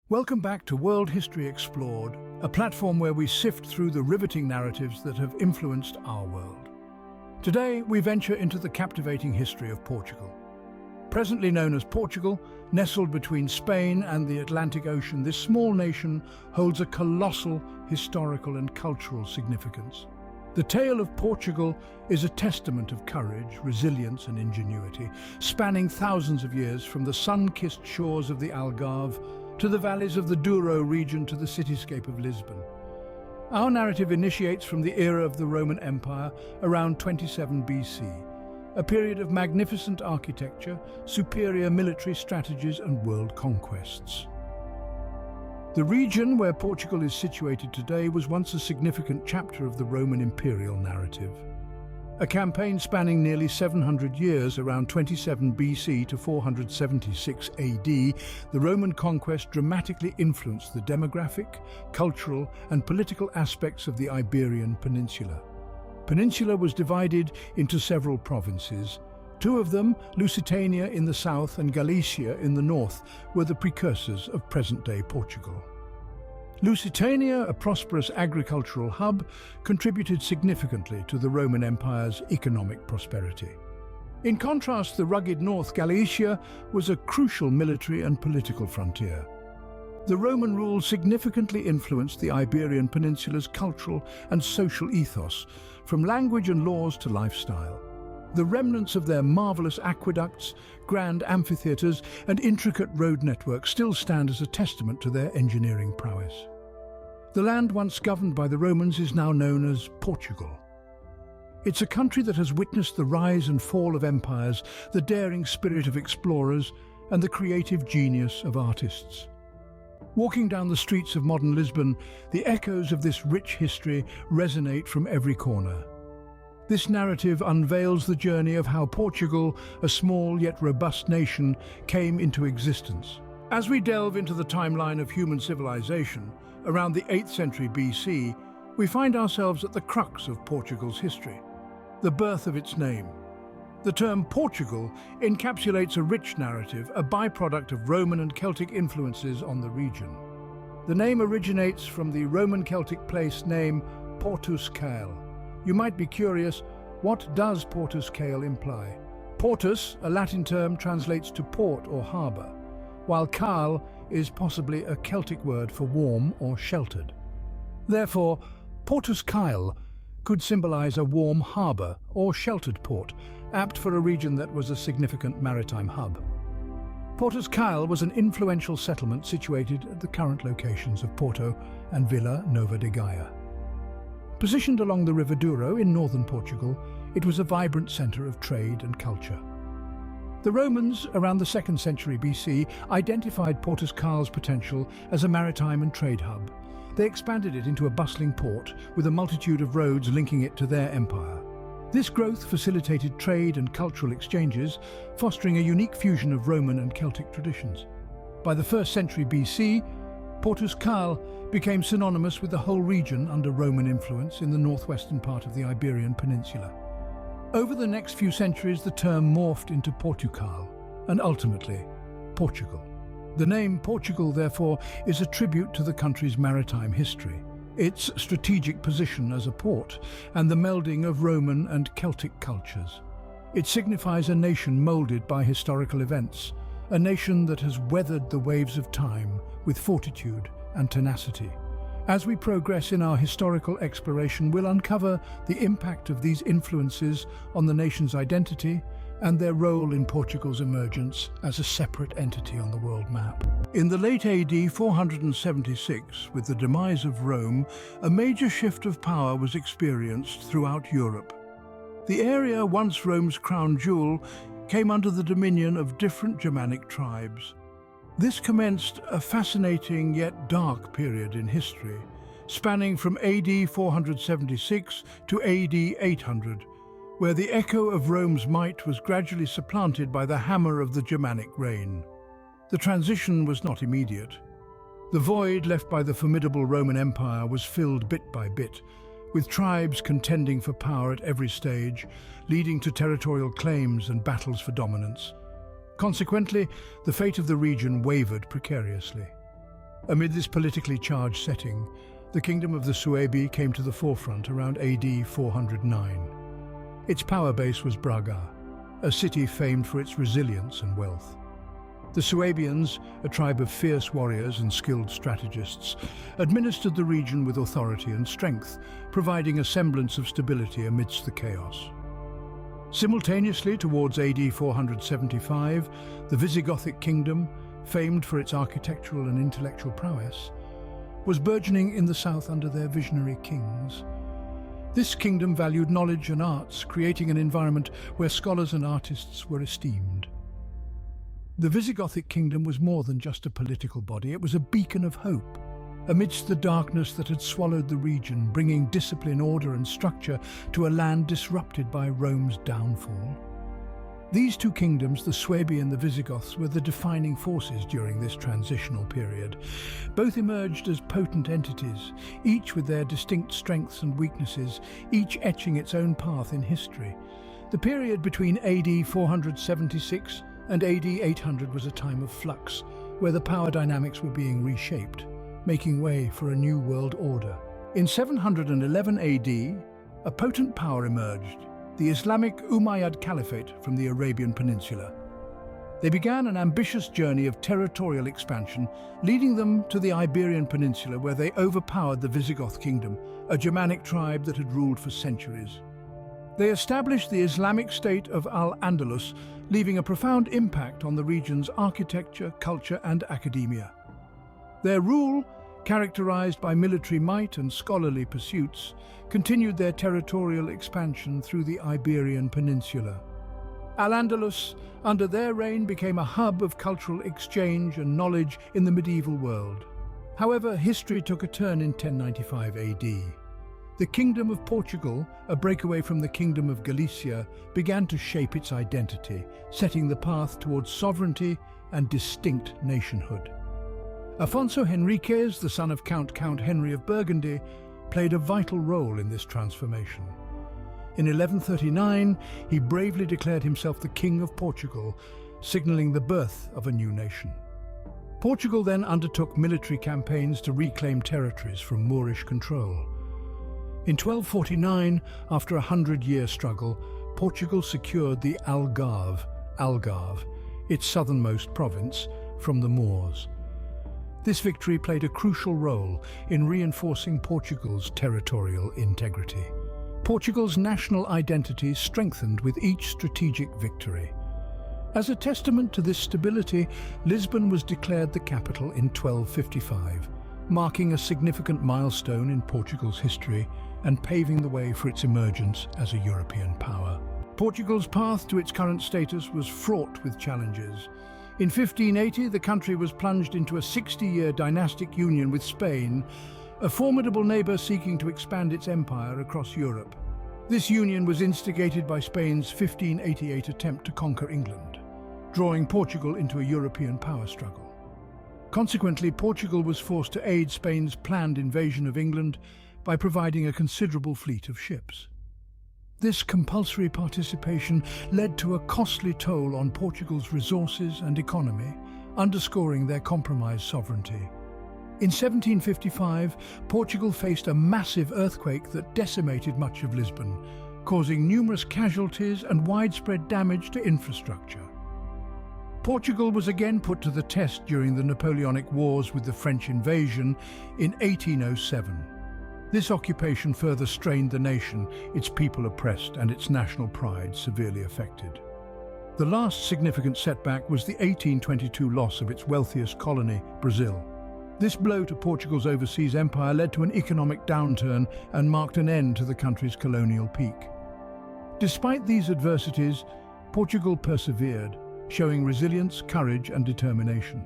Welcome back to World History Explored, a platform where we sift through the riveting narratives that have influenced our world. Today, we venture into the captivating history of Portugal. Presently known as Portugal, nestled between Spain and the Atlantic Ocean, this small nation holds a colossal historical and cultural significance. The tale of Portugal is a testament of courage, resilience and ingenuity, spanning thousands of years from the sun-kissed shores of the Algarve to the valleys of the Douro region to the cityscape of Lisbon. Our narrative initiates from the era of the Roman Empire around 27 BC, a period of magnificent architecture, superior military strategies and world conquests. The region where Portugal is situated today was once a significant chapter of the Roman imperial narrative. A campaign spanning nearly 700 years, around 27 BC to 476 AD, the Roman conquest dramatically influenced the demographic, cultural and political aspects of the Iberian Peninsula. Peninsula was divided into several provinces. Two of them, Lusitania in the south and Galicia in the north, were the precursors of present-day Portugal. Lusitania, a prosperous agricultural hub, contributed significantly to the Roman Empire's economic prosperity. In contrast, the rugged north, Galicia, was a crucial military and political frontier. The Roman rule significantly influenced the Iberian Peninsula's cultural and social ethos, from language and laws to lifestyle. The remnants of their marvelous aqueducts, grand amphitheatres and intricate road networks still stand as a testament to their engineering prowess. The land once governed by the Romans is now known as Portugal. It's a country that has witnessed the rise and fall of empires, the daring spirit of explorers and the creative genius of artists. Walking down the streets of modern Lisbon, the echoes of this rich history resonate from every corner. This narrative unveils the journey of how Portugal, a small yet robust nation, came into existence. As we delve into the timeline of human civilization, around the 8th century BC, we find ourselves at the crux of Portugal's history, the birth of its name. The term Portugal encapsulates a rich narrative, a byproduct of Roman and Celtic influences on the region. The name originates from the Roman Celtic place name Portus Cael. You might be curious, what does Portus Cael imply? Portus, a Latin term, translates to port or harbour, while Cael is possibly a Celtic word for warm or sheltered. Therefore, Portus Cael could symbolise a warm harbour or sheltered port, apt for a region that was a significant maritime hub. Portus Cael was an influential settlement situated at the current locations of Porto and Vila Nova de Gaia. Positioned along the River Douro in northern Portugal, it was a vibrant centre of trade and culture. The Romans, around the 2nd century BC, identified Portus Cael's potential as a maritime and trade hub. They expanded it into a bustling port with a multitude of roads linking it to their empire. This growth facilitated trade and cultural exchanges, fostering a unique fusion of Roman and Celtic traditions. By the 1st century BC, Portus Cael became synonymous with the whole region under Roman influence in the northwestern part of the Iberian Peninsula. Over the next few centuries, the term morphed into Portugal and ultimately Portugal. The name Portugal, therefore, is a tribute to the country's maritime history, its strategic position as a port, and the melding of Roman and Celtic cultures. It signifies a nation moulded by historical events, a nation that has weathered the waves of time with fortitude and tenacity. As we progress in our historical exploration, we'll uncover the impact of these influences on the nation's identity and their role in Portugal's emergence as a separate entity on the world map. In the late AD 476, with the demise of Rome, a major shift of power was experienced throughout Europe. The area, once Rome's crown jewel, came under the dominion of different Germanic tribes. This commenced a fascinating yet dark period in history, spanning from AD 476 to AD 800, where the echo of Rome's might was gradually supplanted by the hammer of the Germanic reign. The transition was not immediate. The void left by the formidable Roman Empire was filled bit by bit, with tribes contending for power at every stage, leading to territorial claims and battles for dominance. Consequently, the fate of the region wavered precariously. Amid this politically charged setting, the kingdom of the Suebi came to the forefront around AD 409. Its power base was Braga, a city famed for its resilience and wealth. The Suebians, a tribe of fierce warriors and skilled strategists, administered the region with authority and strength, providing a semblance of stability amidst the chaos. Simultaneously, towards AD 475, the Visigothic kingdom, famed for its architectural and intellectual prowess, was burgeoning in the south under their visionary kings. This kingdom valued knowledge and arts, creating an environment where scholars and artists were esteemed. The Visigothic kingdom was more than just a political body, it was a beacon of hope. Amidst the darkness that had swallowed the region, bringing discipline, order and structure to a land disrupted by Rome's downfall. These two kingdoms, the Suebi and the Visigoths, were the defining forces during this transitional period. Both emerged as potent entities, each with their distinct strengths and weaknesses, each etching its own path in history. The period between AD 476 and AD 800 was a time of flux, where the power dynamics were being reshaped, making way for a new world order. In 711 AD, a potent power emerged, the Islamic Umayyad Caliphate from the Arabian Peninsula. They began an ambitious journey of territorial expansion, leading them to the Iberian Peninsula, where they overpowered the Visigoth kingdom, a Germanic tribe that had ruled for centuries. They established the Islamic state of Al-Andalus, leaving a profound impact on the region's architecture, culture, and academia. Their rule, characterized by military might and scholarly pursuits, continued their territorial expansion through the Iberian Peninsula. Al-Andalus, under their reign, became a hub of cultural exchange and knowledge in the medieval world. However, history took a turn in 1095 AD. The Kingdom of Portugal, a breakaway from the Kingdom of Galicia, began to shape its identity, setting the path towards sovereignty and distinct nationhood. Afonso Henriques, the son of Count Henry of Burgundy, played a vital role in this transformation. In 1139, he bravely declared himself the King of Portugal, signaling the birth of a new nation. Portugal then undertook military campaigns to reclaim territories from Moorish control. In 1249, after a 100-year struggle, Portugal secured the Algarve, its southernmost province, from the Moors. This victory played a crucial role in reinforcing Portugal's territorial integrity. Portugal's national identity strengthened with each strategic victory. As a testament to this stability, Lisbon was declared the capital in 1255, marking a significant milestone in Portugal's history and paving the way for its emergence as a European power. Portugal's path to its current status was fraught with challenges. In 1580, the country was plunged into a 60-year dynastic union with Spain, a formidable neighbour seeking to expand its empire across Europe. This union was instigated by Spain's 1588 attempt to conquer England, drawing Portugal into a European power struggle. Consequently, Portugal was forced to aid Spain's planned invasion of England by providing a considerable fleet of ships. This compulsory participation led to a costly toll on Portugal's resources and economy, underscoring their compromised sovereignty. In 1755, Portugal faced a massive earthquake that decimated much of Lisbon, causing numerous casualties and widespread damage to infrastructure. Portugal was again put to the test during the Napoleonic Wars with the French invasion in 1807. This occupation further strained the nation, its people oppressed and its national pride severely affected. The last significant setback was the 1822 loss of its wealthiest colony, Brazil. This blow to Portugal's overseas empire led to an economic downturn and marked an end to the country's colonial peak. Despite these adversities, Portugal persevered, showing resilience, courage and determination.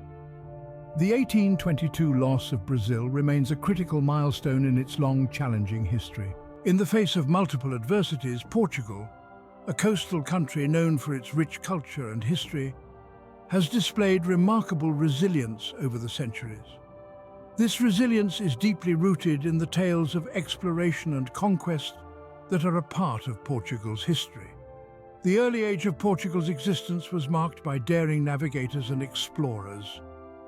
The 1822 loss of Brazil remains a critical milestone in its long, challenging history. In the face of multiple adversities, Portugal, a coastal country known for its rich culture and history, has displayed remarkable resilience over the centuries. This resilience is deeply rooted in the tales of exploration and conquest that are a part of Portugal's history. The early age of Portugal's existence was marked by daring navigators and explorers.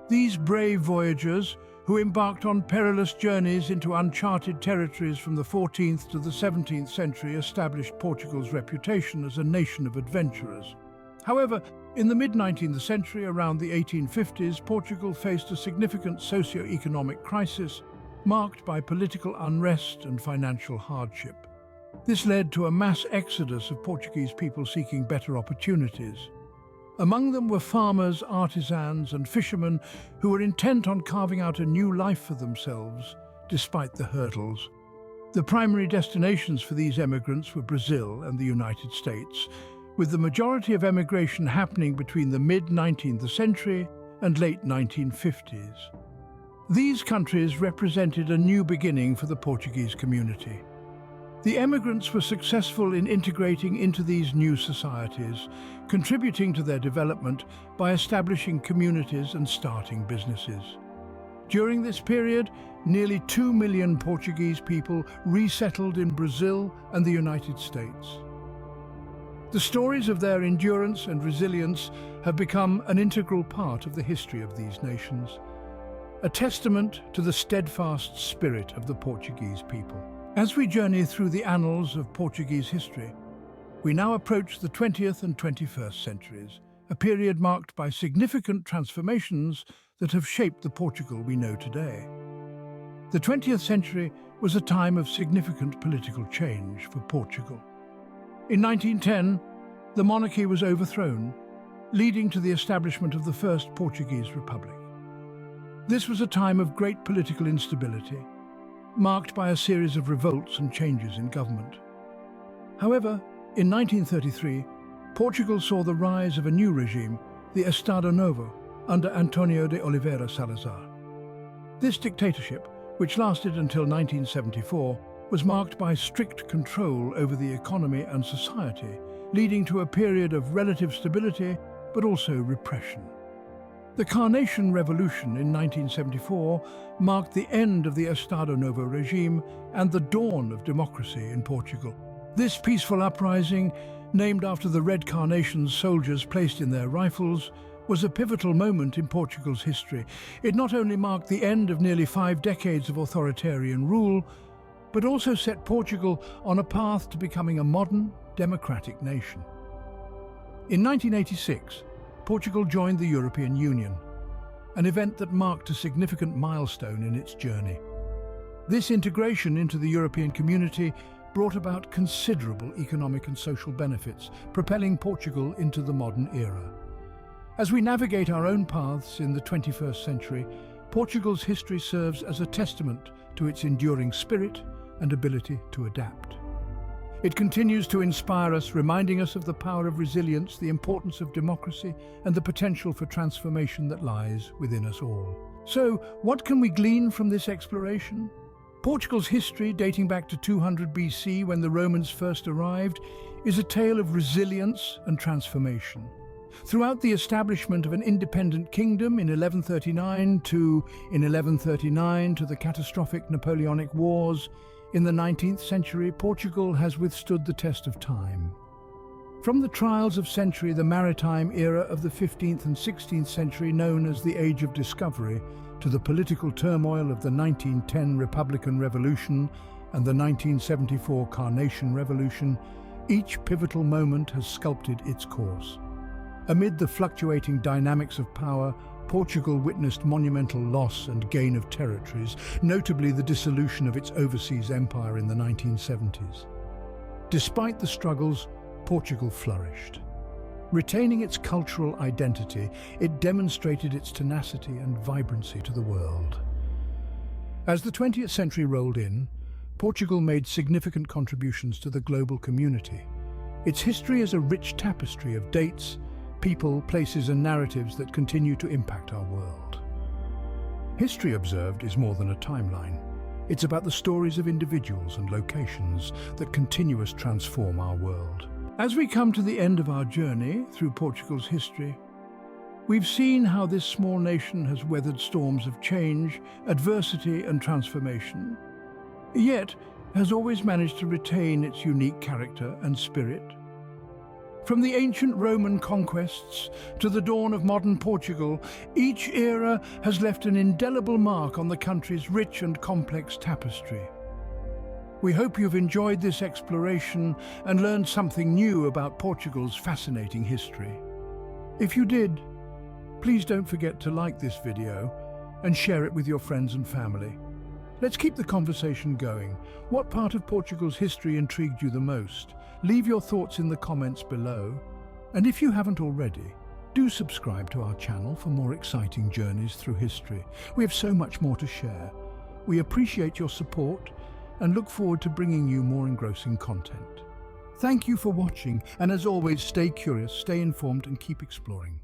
These brave voyagers, who embarked on perilous journeys into uncharted territories from the 14th to the 17th century, established Portugal's reputation as a nation of adventurers. However, in the mid-19th century, around the 1850s, Portugal faced a significant socio-economic crisis marked by political unrest and financial hardship. This led to a mass exodus of Portuguese people seeking better opportunities. Among them were farmers, artisans, and fishermen who were intent on carving out a new life for themselves, despite the hurdles. The primary destinations for these emigrants were Brazil and the United States, with the majority of emigration happening between the mid-19th century and late 1950s. These countries represented a new beginning for the Portuguese community. The emigrants were successful in integrating into these new societies, contributing to their development by establishing communities and starting businesses. During this period, nearly 2 million Portuguese people resettled in Brazil and the United States. The stories of their endurance and resilience have become an integral part of the history of these nations, a testament to the steadfast spirit of the Portuguese people. As we journey through the annals of Portuguese history, we now approach the 20th and 21st centuries, a period marked by significant transformations that have shaped the Portugal we know today. The 20th century was a time of significant political change for Portugal. In 1910, the monarchy was overthrown, leading to the establishment of the First Portuguese Republic. This was a time of great political instability, marked by a series of revolts and changes in government. However, in 1933, Portugal saw the rise of a new regime, the Estado Novo, under António de Oliveira Salazar. This dictatorship, which lasted until 1974, was marked by strict control over the economy and society, leading to a period of relative stability but also repression. The Carnation Revolution in 1974 marked the end of the Estado Novo regime and the dawn of democracy in Portugal. This peaceful uprising, named after the red carnations soldiers placed in their rifles, was a pivotal moment in Portugal's history. It not only marked the end of nearly 5 decades of authoritarian rule, but also set Portugal on a path to becoming a modern, democratic nation. In 1986, Portugal joined the European Union, an event that marked a significant milestone in its journey. This integration into the European community brought about considerable economic and social benefits, propelling Portugal into the modern era. As we navigate our own paths in the 21st century, Portugal's history serves as a testament to its enduring spirit and ability to adapt. It continues to inspire us, reminding us of the power of resilience, the importance of democracy, and the potential for transformation that lies within us all. So, what can we glean from this exploration? Portugal's history, dating back to 200 BC when the Romans first arrived, is a tale of resilience and transformation. Throughout the establishment of an independent kingdom in 1139 to the catastrophic Napoleonic Wars, in the 19th century, Portugal has withstood the test of time. From the trials of the maritime era of the 15th and 16th century, known as the Age of Discovery, to the political turmoil of the 1910 Republican Revolution and the 1974 Carnation Revolution, each pivotal moment has sculpted its course. Amid the fluctuating dynamics of power, Portugal witnessed monumental loss and gain of territories, notably the dissolution of its overseas empire in the 1970s. Despite the struggles, Portugal flourished. Retaining its cultural identity, it demonstrated its tenacity and vibrancy to the world. As the 20th century rolled in, Portugal made significant contributions to the global community. Its history is a rich tapestry of dates, people, places and narratives that continue to impact our world. History observed is more than a timeline. It's about the stories of individuals and locations that continuously transform our world. As we come to the end of our journey through Portugal's history, we've seen how this small nation has weathered storms of change, adversity and transformation, yet has always managed to retain its unique character and spirit. From the ancient Roman conquests to the dawn of modern Portugal, each era has left an indelible mark on the country's rich and complex tapestry. We hope you've enjoyed this exploration and learned something new about Portugal's fascinating history. If you did, please don't forget to like this video and share it with your friends and family. Let's keep the conversation going. What part of Portugal's history intrigued you the most? Leave your thoughts in the comments below. And if you haven't already, do subscribe to our channel for more exciting journeys through history. We have so much more to share. We appreciate your support and look forward to bringing you more engrossing content. Thank you for watching, and as always, stay curious, stay informed, and keep exploring.